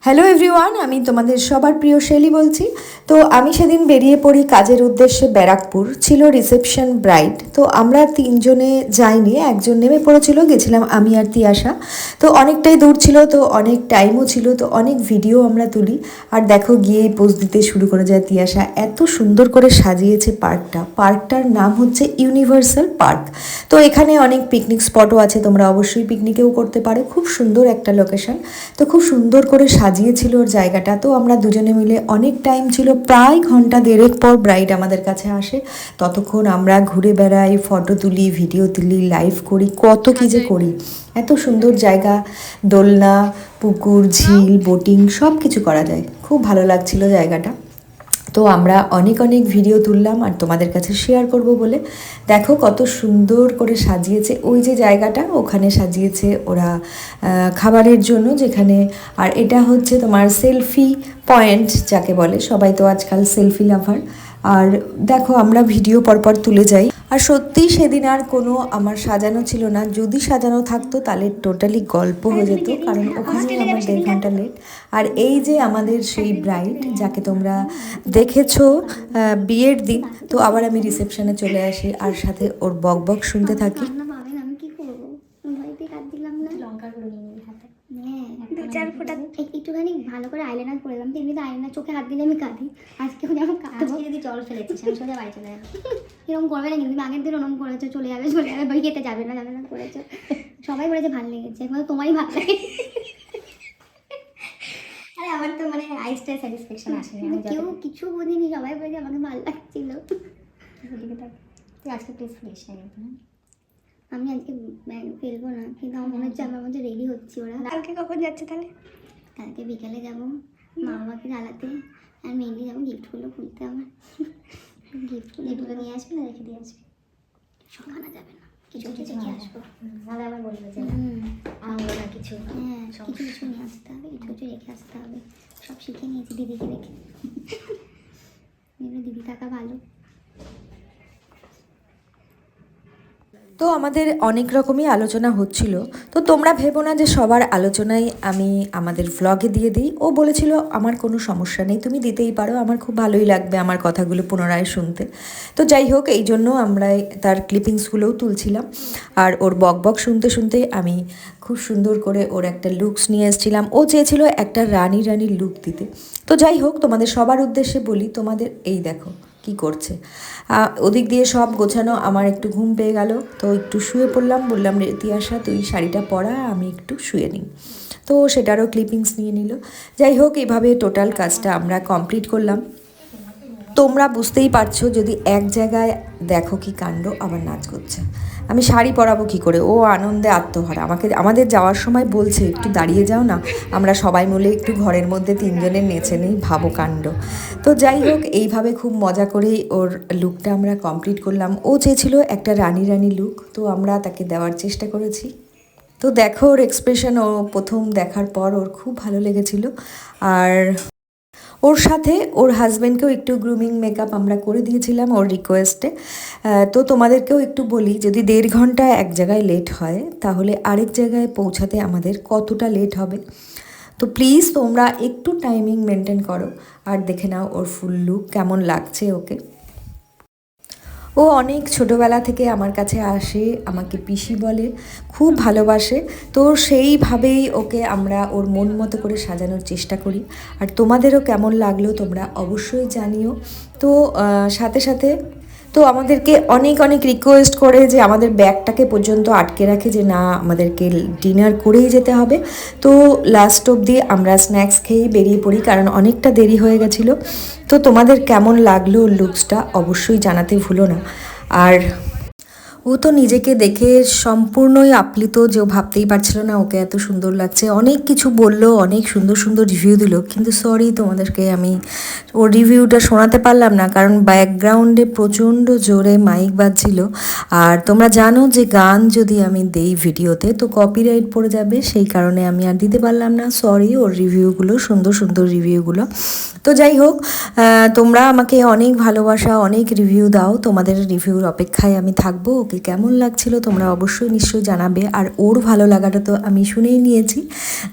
Hello everyone, আমি তোমাদের সবার প্রিয় শেলি বলছি। তো আমি সেদিন বেরিয়ে পড়ি কাজের উদ্দেশ্যে ব্যারাকপুর। ছিল রিসেপশন ব্রাইড। তো আমরা তিনজনে যাইনি, একজন নেমে পড়েছিল, গেছিলাম আমি আর তিয়াশা। তো অনেকটাই দূর ছিল, তো অনেক টাইমও ছিল, তো অনেক ভিডিও আমরা তুলি। আর দেখো গিয়েই পোজ দিতে শুরু করে যায় তিয়াশা। এত সুন্দর করে সাজিয়েছে পার্কটার নাম হচ্ছে ইউনিভার্সাল পার্ক। তো এখানে অনেক পিকনিক স্পটও আছে, তোমরা অবশ্যই পিকনিকেও করতে পারো। খুব সুন্দর একটা লোকেশন। তো খুব সুন্দর করে সাজিয়েছিল ওর জায়গাটা। তো আমরা দুজনে মিলে অনেক টাইম ছিল, প্রায় ঘন্টা দেড়েক পর ব্রাইড আমাদের কাছে আসে। ততক্ষণ আমরা ঘুরে বেড়াই, ফটো তুলি, ভিডিও তুলি, লাইভ করি, কত কী যে করি। এত সুন্দর জায়গা, দোলনা, পুকুর, ঝিল, বোটিং সব কিছু করা যায়। খুব ভালো লাগছিল জায়গাটা। তো আমরা অনেক অনেক ভিডিও তুললাম আর তোমাদের কাছে শেয়ার করব বলে। দেখো কত সুন্দর করে সাজিয়েছে ওই যে জায়গাটা, ওখানে সাজিয়েছে ওরা খাবারের জন্য, যেখানে আর এটা হচ্ছে তোমার সেলফি পয়েন্ট যাকে বলে, সবাই তো আজকাল সেলফি লাভার। আর দেখো আমরা ভিডিও পরপর তুলে যাই। আর সত্যি সেদিন আর কোনো আমার সাজানো ছিল না, যদি সাজানো থাকতো তাহলে টোটালি গল্প হয়ে যেত, কারণ ওখানেই আমার 1.5 ঘন্টা লেট। আর এই যে আমাদের সেই ব্রাইড যাকে তোমরা দেখেছো বিয়ের দিন, তো আবার আমি রিসেপশনে চলে আসি আর সাথে ওর বক বক শুনতে থাকি। আমি কি করবো, ভয়তে কাট দিলাম না। লঙ্কার গুঁড়ো নিয়ে নিবি হাতে। হ্যাঁ, 2-4 ফোঁটা একটুখানি ভালো করে আইলাইনার করে দিলাম। এমনিতে আইলাইনার চোখে হাত দিলে আমি কাঁদি। আজকে যেমন কাঁদবো। আজকে যদি জল ফেলেছিস আমি সোজা বাড়ি চলে যাবো। এরকম করবে না কিন্তু, তুমি আগের দিন ওরকম করেছো, চলে যাবে বাড়ি খেতে যাবে না করেছো। সবাই বলেছে ভালো লেগেছে, এখন তোমারই ভালো লাগে। আরে আমার তো মানে আইসটাই স্যাটিসফ্যাকশন আসেনি, আমি কেউ কিছু বলিনি, সবাই বলেছে আমাকে ভালো লাগছিল। তুই আজকে প্লিজ ফ্রেশ হয়ে গেছে। আমি আজকে ফেলবো না, কিন্তু আমার মনে হচ্ছে আমার মধ্যে রেডি হচ্ছি। ওরা কালকে কখন যাচ্ছে তাহলে? কালকে বিকালে যাবো মা বাবাকে জ্বালাতে, আর মেনলি যাবো গিফটগুলো খুলতে। আমার গিফটগুলো নিয়ে আসবে না, রেখে দিয়ে আসবে। সব আনা যাবে না, কিছু কিছু নিয়ে আসবো। তাহলে আবার বলবো যে আনবো না কিছু। হ্যাঁ, কিছু কিছু নিয়ে আসতে হবে, কিছু কিছু রেখে আসতে হবে। সব শিখে নিয়েছি দিদিকে রেখে। দিদি থাকা ভালো। তো আমাদের অনেক রকমই আলোচনা হচ্ছিল। তো তোমরা ভেবো না যে সবার আলোচনাই আমি আমাদের ভ্লগে দিয়ে দিই। ও বলেছিল আমার কোনো সমস্যা নেই, তুমি দিতেই পারো, আমার খুব ভালোই লাগবে আমার কথাগুলো পুনরায় শুনতে। তো যাই হোক, এই জন্য আমরা তার ক্লিপিংসগুলোও তুলছিলাম। আর ওর বক বক শুনতে শুনতে আমি খুব সুন্দর করে ওর একটা লুকস নিয়ে এসেছিলাম। ও চেয়েছিল একটা রানীর লুক দিতে। তো যাই হোক, তোমাদের সবার উদ্দেশ্যে বলি, তোমাদের এই দেখো কি করছে। ওদিক দিয়ে সব গোছানো, আমার একটু ঘুম পেয়ে গেল, তো একটু শুয়ে পড়লাম। বললাম তিয়াশা তুই শাড়িটা পরা, আমি একটু শুয়ে নিই। তো সেটারও ক্লিপিংস নিয়ে নিল। যাই হোক, এভাবে টোটাল কাজটা আমরা কমপ্লিট করলাম। তোমরা বুঝতেই পারছো, যদি এক জায়গায় দেখো কি কাণ্ড, আবার নাচ করছে। আমি শাড়ি পরাবো কী করে, ও আনন্দে আত্মহারা। আমাদের যাওয়ার সময় বলছে একটু দাঁড়িয়ে যাও না, আমরা সবাই মিলে একটু ঘরের মধ্যে তিনজনের নেচে নেই, ভাবো কাণ্ড। তো যাই হোক, এইভাবে খুব মজা করেই ওর লুকটা আমরা কমপ্লিট করলাম। ও চেয়েছিল একটা রানী লুক, তো আমরা তাকে দেওয়ার চেষ্টা করেছি। তো দেখো ওর এক্সপ্রেশন, ও প্রথম দেখার পর ওর খুব ভালো লেগেছিল। আর ওর সাথে ওর হাজব্যান্ডকেও একটু গ্রুমিং মেকআপ আমরা করে দিয়েছিলাম ওর রিকোয়েস্টে। তো তোমাদেরকেও একটু বলি, যদি 1.5 ঘন্টা এক জায়গায় লেট হয়, তাহলে আরেক জায়গায় পৌঁছাতে আমাদের কতটা লেট হবে। তো প্লিজ তোমরা একটু টাইমিং মেনটেন করো আর দেখে নাও ওর ফুল লুক কেমন লাগছে ওকে। ও অনেক ছোটোবেলা থেকে আমার কাছে আসে, আমাকে পিসি বলে, খুব ভালোবাসে। তো সেইভাবেই ওকে আমরা ওর মন মতো করে সাজানোর চেষ্টা করি। আর তোমাদেরও কেমন লাগলো তোমরা অবশ্যই জানিও। তো সাথে সাথে তো আমাদেরকে অনেক অনেক রিকোয়েস্ট করে যে আমাদের ব্যাগটাকে পর্যন্ত আটকে রাখে, যে না আমাদেরকে ডিনার করেই যেতে হবে। তো লাস্ট অবধি আমরা স্ন্যাক্স খেয়েই বেরিয়ে পড়ি, কারণ অনেকটা দেরি হয়ে গেছিলো। তো তোমাদের কেমন লাগলো লুকসটা অবশ্যই জানাতে ভুলো না। আর ও তো নিজেকে দেখে সম্পূর্ণই আপ্লিত, যে ও ভাবতেই পারছিল না ওকে এত সুন্দর লাগছে। অনেক কিছু বললো, অনেক সুন্দর সুন্দর রিভিউ দিল, কিন্তু সরি তোমাদেরকে আমি ওর রিভিউটা শোনাতে পারলাম না, কারণ ব্যাকগ্রাউন্ডে প্রচণ্ড জোরে মাইক বাজছিল। আর তোমরা জানো যে গান যদি আমি দেই ভিডিওতে তো কপিরাইট পড়ে যাবে, সেই কারণে আমি আর দিতে পারলাম না। সরি ওর রিভিউগুলো, সুন্দর সুন্দর রিভিউগুলো। তো তো যাই হোক, তোমরা আমাকে অনেক ভালোবাসা, অনেক রিভিউ দাও, তোমাদের রিভিউর অপেক্ষায় আমি থাকবো। ওকে কেমন লাগছিল তোমরা অবশ্যই নিশ্চয়ই জানাবে। আর ওর ভালো লাগাটা তো আমি শুনেই নিয়েছি,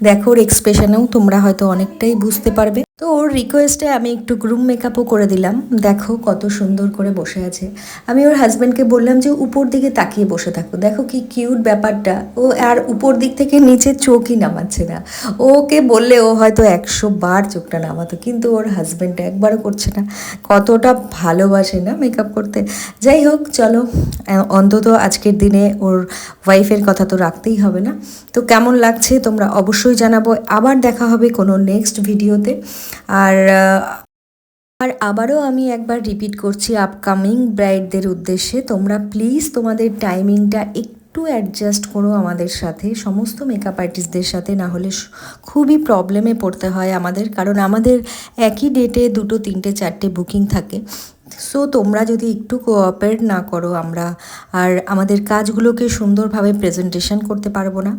দেখো ওর এক্সপ্রেশনেও তোমরা হয়তো অনেকটাই বুঝতে পারবে। তো ওর রিকোয়েস্টে আমি একটু গ্রুম মেকআপও করে দিলাম, দেখো কত সুন্দর করে বসে আছে। আমি ওর হাজব্যান্ডকে বললাম যে উপর দিকে তাকিয়ে বসে থাকো, দেখো কি কিউট ব্যাপারটা। ও আর উপর দিক থেকে নিচে চোখই নামাচ্ছে না, ওকে বললে ও হয়তো 100 বার চোখটা নামাতো, কিন্তু ওর হাজব্যান্ড একবারও করছে না। কতটা ভালোবাসে না মেকআপ করতে। যাই হোক চলো, অন্তত আজকের দিনে ওর ওয়াইফের কথা তো রাখতেই হবে না। তো কেমন লাগছে তোমরা অবশ্যই জানাবো। আবার দেখা হবে কোনো নেক্সট ভিডিওতে। আর আবারও আমি একবার রিপিট করছি আপকামিং ব্রাইডদের উদ্দেশ্যে, তোমরা প্লিজ তোমাদের টাইমিংটা একটু অ্যাডজাস্ট করো আমাদের সাথে, সমস্ত মেকআপ আর্টিস্টদের সাথে, না হলে খুবই প্রবলেমে পড়তে হয় আমাদের, কারণ আমাদের একই ডেটে 2, 3, 4টে বুকিং থাকে। সো তোমরা যদি একটু কোঅপারেট না করো, আমরা আর আমাদের কাজগুলোকে সুন্দরভাবে প্রেজেন্টেশন করতে পারবো না।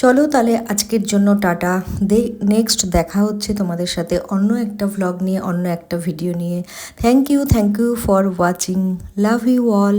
চলো তাহলে আজকের জন্য টাটা, নেক্সট দেখা হচ্ছে তোমাদের সাথে অন্য একটা ভ্লগ নিয়ে, অন্য একটা ভিডিও নিয়ে। Thank you for watching, love you all.